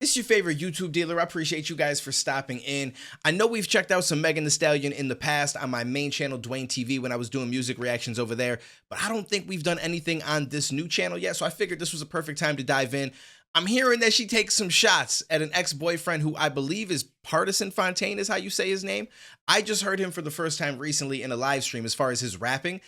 It's your favorite YouTube dealer. I appreciate you guys for stopping in. I know we've checked out some Megan Thee Stallion in the past on my main channel, Duane TV, when I was doing music reactions over there, but I don't think we've done anything on this new channel yet, so I figured this was a perfect time to dive in. I'm hearing that she takes some shots at an ex-boyfriend who I believe is Partisan Fontaine is how you say his name. I just heard him for the first time recently in a live stream as far as his rapping.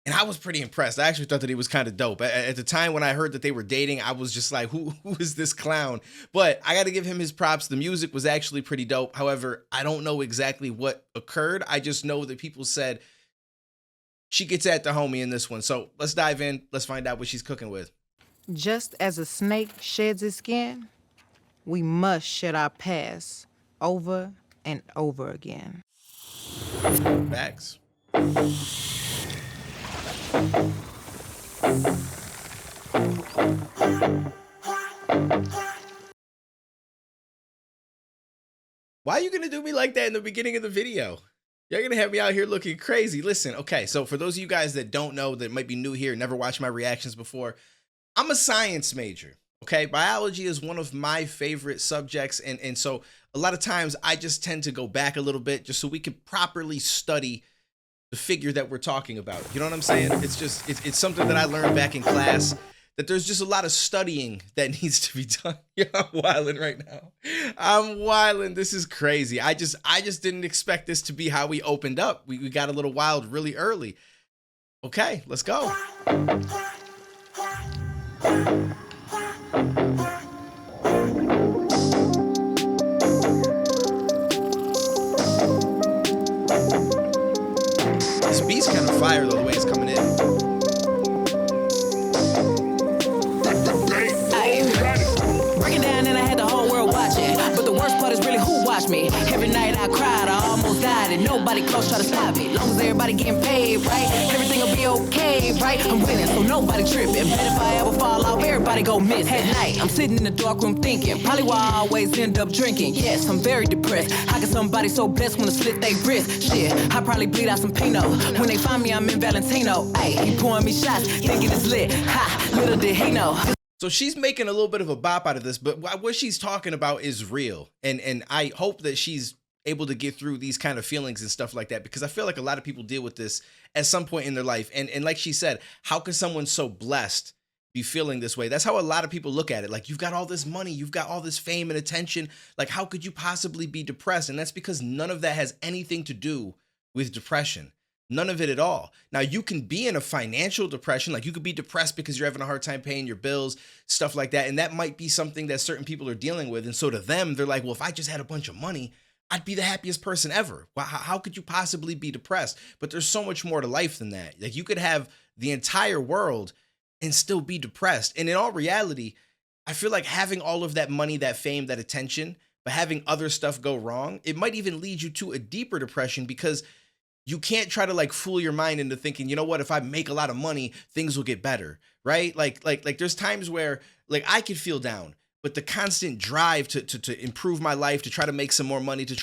And I was pretty impressed. I actually thought that he was kind of dope. At the time when I heard that they were dating, I was just like, who is this clown? But I got to give him his props. The music was actually pretty dope. However, I don't know exactly what occurred. I just know that people said she gets at the homie in this one. So let's dive in. Let's find out what she's cooking with. Just as a snake sheds its skin, we must shed our past over and over again. Facts. Why are you gonna do me like that in the beginning of the video? You're gonna have me out here looking crazy. Listen, okay, so for those of you guys that don't know, that might be new here, never watched my reactions before, I'm a science major, okay? Biology is one of my favorite subjects, and so a lot of times I just tend to go back a little bit just so we can properly study the figure that we're talking about. You know what I'm saying? It's just, it's something that I learned back in class, that there's just a lot of studying that needs to be done. Yeah, I'm wilding right now. I'm wilding. This is crazy. I just didn't expect this to be how we opened up. We got a little wild really early. Okay, let's go. This beat's kind of fire though, the way it's coming in. Break it down and I had the whole world watching. But the worst part is really who watched me. Every night I cried, I almost died, and nobody close try to stop it. Long as everybody getting paid, right? Everything will be okay, right? I'm winning, so nobody tripping. Bet if I ever fall off, everybody go miss. At night, I'm sitting in the dark room thinking, probably why I always end up drinking. Yes, I'm very depressed. How can somebody so blessed wanna slit their wrist? Shit, I probably bleed out some Pinot. When they find me, I'm in Valentino. Ayy, he pouring me shots, thinking it's lit. Ha, little did he know. So she's making a little bit of a bop out of this, but what she's talking about is real. And I hope that she's able to get through these kind of feelings and stuff like that, because I feel like a lot of people deal with this at some point in their life. And like she said, how could someone so blessed be feeling this way? That's how a lot of people look at it. Like, you've got all this money, you've got all this fame and attention. Like, how could you possibly be depressed? And that's because none of that has anything to do with depression. None of it at all. Now, you can be in a financial depression. Like, you could be depressed because you're having a hard time paying your bills, stuff like that. And that might be something that certain people are dealing with. And so to them, they're like, well, if I just had a bunch of money, I'd be the happiest person ever. Well, how could you possibly be depressed? But there's so much more to life than that. Like, you could have the entire world and still be depressed. And in all reality, I feel like having all of that money, that fame, that attention, but having other stuff go wrong, it might even lead you to a deeper depression, because you can't try to like fool your mind into thinking, you know what, if I make a lot of money, things will get better, right? Like there's times where like I could feel down, but the constant drive to improve my life, to try to make some more money, it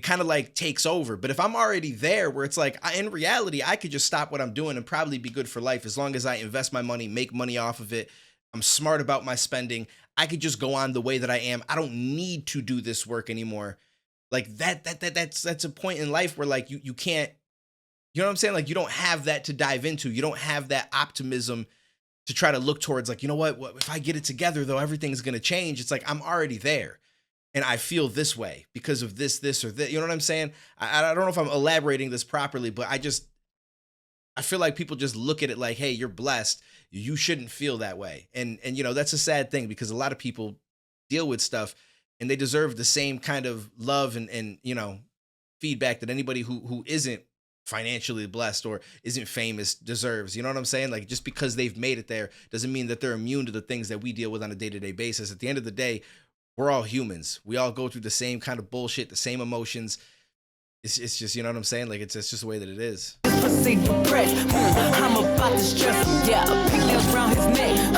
kind of like takes over. But if I'm already there where it's like, in reality, I could just stop what I'm doing and probably be good for life as long as I invest my money, make money off of it. I'm smart about my spending. I could just go on the way that I am. I don't need to do this work anymore. Like that's a point in life where like you can't, you know what I'm saying? Like, you don't have that to dive into. You don't have that optimism to try to look towards, like, you know what, if I get it together though, everything's going to change. It's like, I'm already there and I feel this way because of this, or that, you know what I'm saying? I don't know if I'm elaborating this properly, but I feel like people just look at it like, hey, you're blessed. You shouldn't feel that way. And you know, that's a sad thing, because a lot of people deal with stuff and they deserve the same kind of love and you know, feedback that anybody who isn't financially blessed or isn't famous deserves. You know what I'm saying? Like, just because they've made it there doesn't mean that they're immune to the things that we deal with on a day-to-day basis. At the end of the day, we're all humans. We all go through the same kind of bullshit, the same emotions. It's just, you know what I'm saying? Like, it's just the way that it is. I'm about to stress him, yeah. Pigtails around his neck,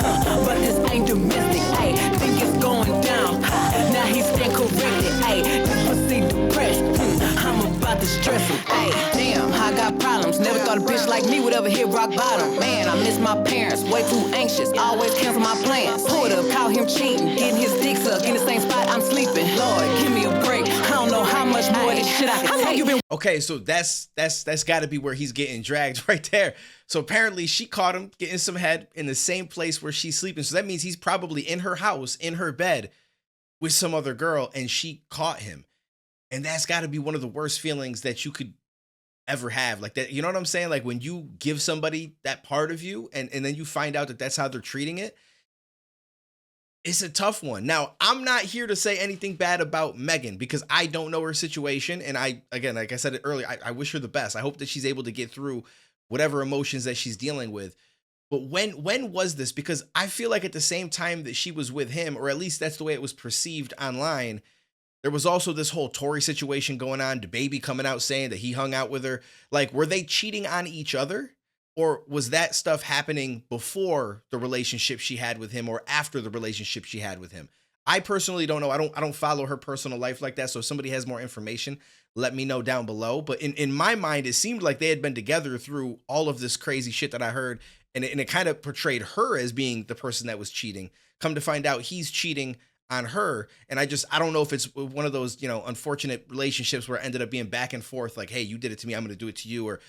but this ain't domestic, ayy. Think it's going down, now he stand corrected, ayy. This pussy depressed, I'm about to stress him, ayy. Damn, I got problems, never thought a bitch like me would ever hit rock bottom. Man, I miss my parents, way too anxious, always cancel my plans. Pulled up, caught him cheating, getting his dick sucked in the same spot I'm sleeping. Lord, give me a break. I don't know how much more of this shit I can take. Okay, so that's got to be where he's getting dragged right there. So apparently she caught him getting some head in the same place where she's sleeping. So that means he's probably in her house, in her bed with some other girl, and she caught him. And that's got to be one of the worst feelings that you could ever have. Like that, you know what I'm saying? Like when you give somebody that part of you and then you find out that that's how they're treating it. It's a tough one. Now, I'm not here to say anything bad about Megan because I don't know her situation. And again, like I said it earlier, I wish her the best. I hope that she's able to get through whatever emotions that she's dealing with. But when was this? Because I feel like at the same time that she was with him, or at least that's the way it was perceived online, there was also this whole Tory situation going on, DaBaby coming out saying that he hung out with her. Like, were they cheating on each other? Or was that stuff happening before the relationship she had with him or after the relationship she had with him? I personally don't know. I don't follow her personal life like that. So if somebody has more information, let me know down below. But in my mind, it seemed like they had been together through all of this crazy shit that I heard. And it kind of portrayed her as being the person that was cheating. Come to find out he's cheating on her. And I don't know if it's one of those, unfortunate relationships where it ended up being back and forth. Like, hey, you did it to me, I'm going to do it to you. Or,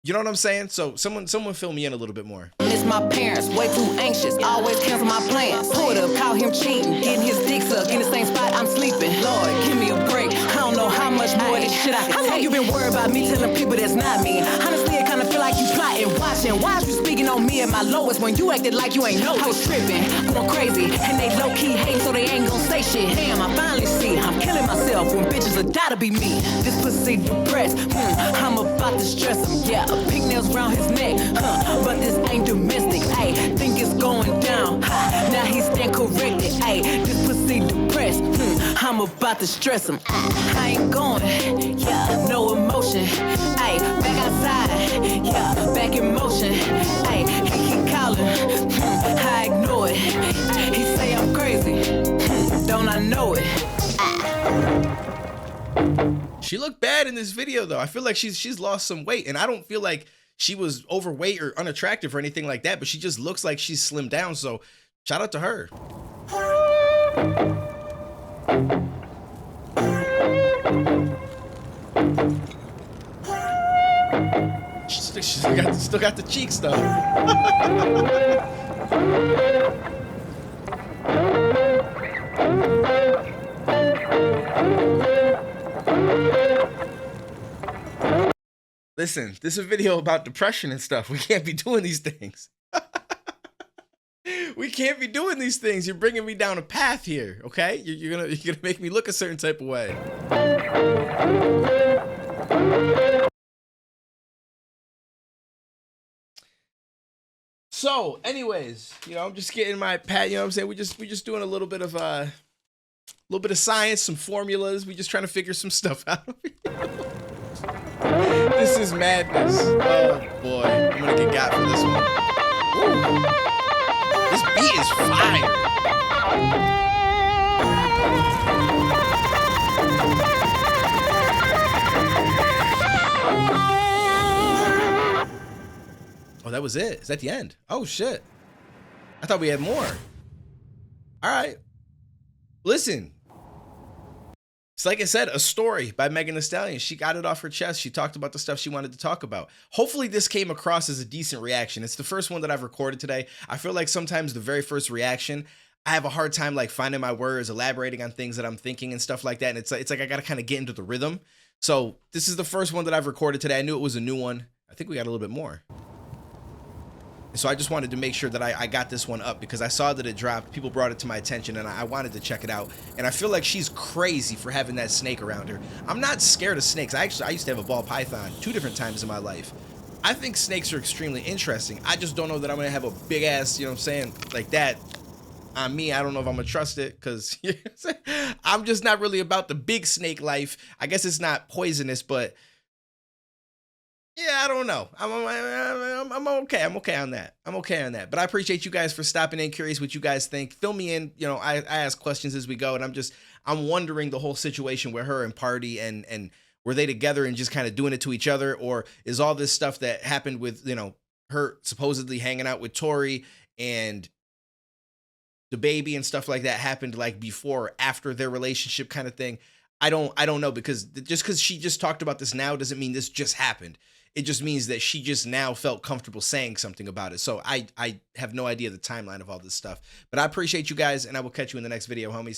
you know what I'm saying? So someone fill me in a little bit more. Miss my parents, way too anxious, always cancel my plans. Pulled up, caught him cheating, getting his dick sucked in the same spot I'm sleeping. Lord, give me a break. I don't know how much more of this shit I can take. How long you been worried about me telling people that's not me? Honestly, I kinda feel like you plotting, watching. Why is you speaking on me at my lowest when you acted like you ain't know? I was tripping, going crazy, and they low-key hating so they ain't gonna say shit. Damn, I finally see I'm killing myself when bitches are gotta be me. This pussy depressed, I'm about to stress him, yeah. Pignails round his neck, but this ain't domestic, ayy. Think it's going down, now he's stand corrected, ayy. This pussy depressed, I'm about to stress him. I ain't going, yeah, no emotion, ayy. Back outside, yeah, back in motion, ayy. He keep calling, I ignore it. He say I'm crazy, don't I know it? She looked bad in this video though. I feel like she's lost some weight, and I don't feel like she was overweight or unattractive or anything like that, but she just looks like she's slimmed down. So shout out to her. She still got the cheeks though. Listen, this is a video about depression and stuff. We can't be doing these things. We can't be doing these things. You're bringing me down a path here, okay? You're gonna make me look a certain type of way. So, anyways, I'm just getting my pat. You know what I'm saying? We're just doing a little bit of science, some formulas. We just trying to figure some stuff out. This is madness. Oh boy, I'm gonna get got for this one. Ooh. This beat is fire. Oh, that was it. Is that the end? Oh shit. I thought we had more. All right. Listen. It's like I said, a story by Megan Thee Stallion. She got it off her chest. She talked about the stuff she wanted to talk about. Hopefully this came across as a decent reaction. It's the first one that I've recorded today. I feel like sometimes the very first reaction, I have a hard time like finding my words, elaborating on things that I'm thinking and stuff like that. And it's like I got to kind of get into the rhythm. So this is the first one that I've recorded today. I knew it was a new one. I think we got a little bit more. So I just wanted to make sure that I got this one up because I saw that it dropped. People brought it to my attention and I wanted to check it out. And I feel like she's crazy for having that snake around her. I'm not scared of snakes. I used to have a ball python 2 different times in my life. I think snakes are extremely interesting. I just don't know that I'm going to have a big ass, you know what I'm saying, like that on me. I don't know if I'm going to trust it because I'm just not really about the big snake life. I guess it's not poisonous, but yeah, I don't know. I'm okay. I'm okay on that. I'm okay on that. But I appreciate you guys for stopping in. Curious what you guys think. Fill me in. I ask questions as we go, and I'm wondering the whole situation with her and PARDI and Were they together and just kind of doing it to each other? Or is all this stuff that happened with, you know, her supposedly hanging out with Tori and the baby and stuff like that happened like before or after their relationship kind of thing? I don't know, because just because she just talked about this now doesn't mean this just happened. It just means that she just now felt comfortable saying something about it. So I have no idea the timeline of all this stuff, but I appreciate you guys, and I will catch you in the next video, homies.